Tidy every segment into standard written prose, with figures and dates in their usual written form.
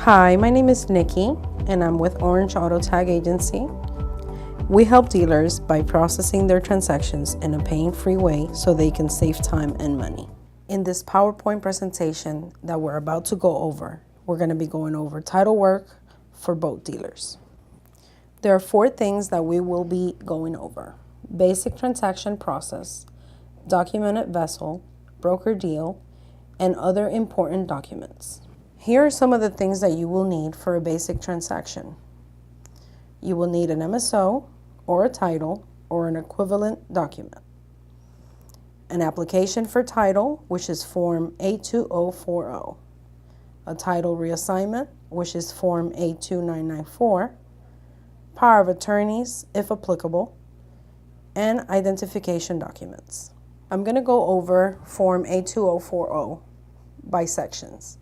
Hi, my name is Nikki, and I'm with Orange Auto Tag Agency. We help dealers by processing their transactions in a pain-free way so they can save time and money. In this PowerPoint presentation that we're about to go over, we're going to be going over title work for boat dealers. There are 4 things that we will be going over: basic transaction process, documented vessel, broker deal, and other important documents. Here are some of the things that you will need for a basic transaction. You will need an MSO or a title or an equivalent document, an application for title, which is Form A2040, a title reassignment, which is Form A2994, power of attorneys, if applicable, and identification documents. I'm going to go over Form A2040 by sections.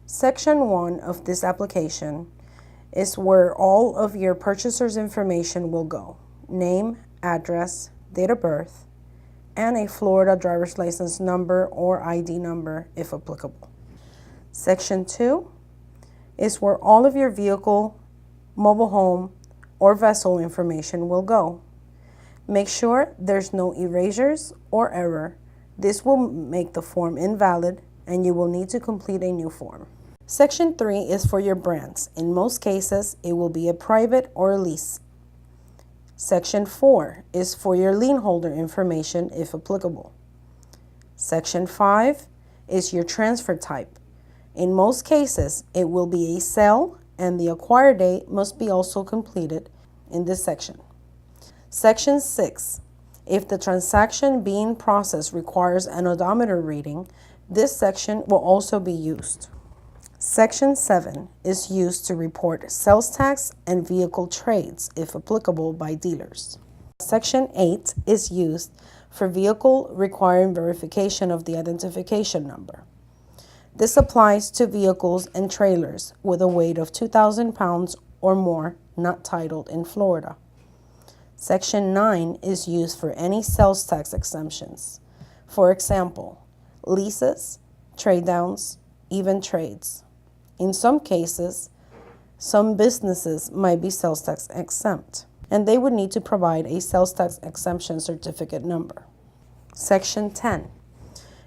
Section 1 of this application is where all of your purchaser's information will go: name, address, date of birth, and a Florida driver's license number or ID number if applicable. Section 2 is where all of your vehicle, mobile home, or vessel information will go. Make sure there's no erasures or error. This will make the form invalid and you will need to complete a new form. Section 3 is for your brands. In most cases, it will be a private or a lease. Section 4 is for your lien holder information if applicable. Section 5 is your transfer type. In most cases, it will be a sale and the acquire date must be also completed in this section. Section 6, if the transaction being processed requires an odometer reading, this section will also be used. Section 7 is used to report sales tax and vehicle trades, if applicable, by dealers. Section 8 is used for vehicle requiring verification of the identification number. This applies to vehicles and trailers with a weight of 2,000 pounds or more not titled in Florida. Section 9 is used for any sales tax exemptions. For example, leases, trade downs, even trades. In some cases, some businesses might be sales tax exempt, and they would need to provide a sales tax exemption certificate number. Section 10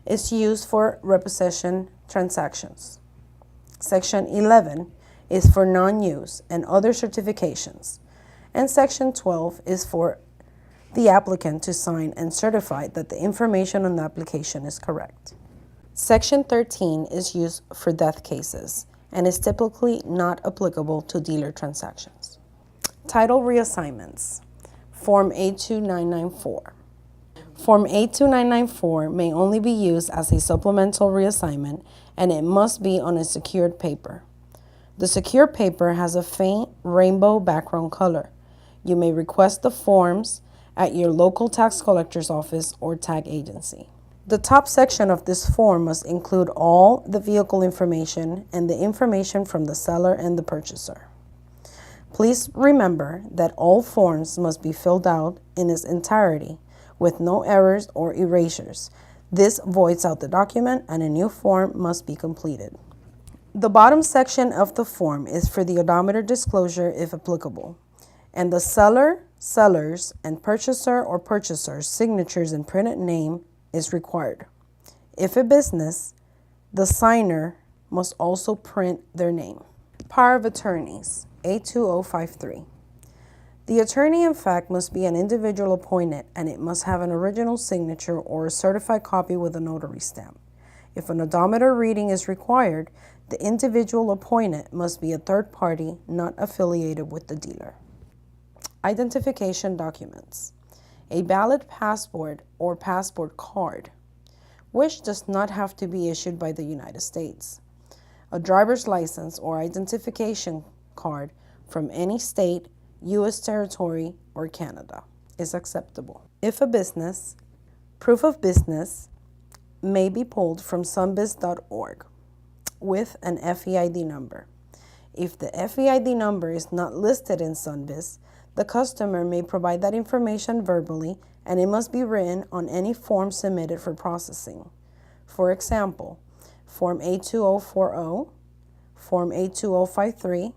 is used for repossession transactions. Section 11 is for non-use and other certifications, and Section 12 is for the applicant to sign and certify that the information on the application is correct. Section 13 is used for death cases and is typically not applicable to dealer transactions. Title reassignments. Form A2994. Form A2994 may only be used as a supplemental reassignment and it must be on a secured paper. The secured paper has a faint rainbow background color. You may request the forms at your local tax collector's office or tag agency. The top section of this form must include all the vehicle information and the information from the seller and the purchaser. Please remember that all forms must be filled out in its entirety with no errors or erasures. This voids out the document and a new form must be completed. The bottom section of the form is for the odometer disclosure if applicable, and the seller, sellers, and purchaser or purchaser's signatures and printed name is required. If a business, the signer must also print their name. Power of attorneys, A2053. The attorney, in fact, must be an individual appointed and it must have an original signature or a certified copy with a notary stamp. If an odometer reading is required, the individual appointed must be a third party not affiliated with the dealer. Identification documents. A valid passport or passport card, which does not have to be issued by the United States. A driver's license or identification card from any state, U.S. territory, or Canada is acceptable. If a business, proof of business may be pulled from sunbiz.org with an FEID number. If the FEID number is not listed in Sunbiz, the customer may provide that information verbally and it must be written on any form submitted for processing. For example, Form A2040, Form A2053,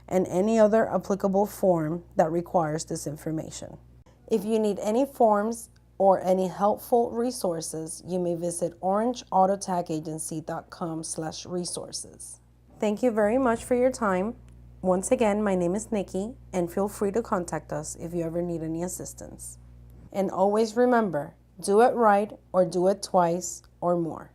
and any other applicable form that requires this information. If you need any forms or any helpful resources, you may visit orangeautotagagency.com/resources. Thank you very much for your time. Once again, my name is Nikki, and feel free to contact us if you ever need any assistance. And always remember, do it right or do it twice or more.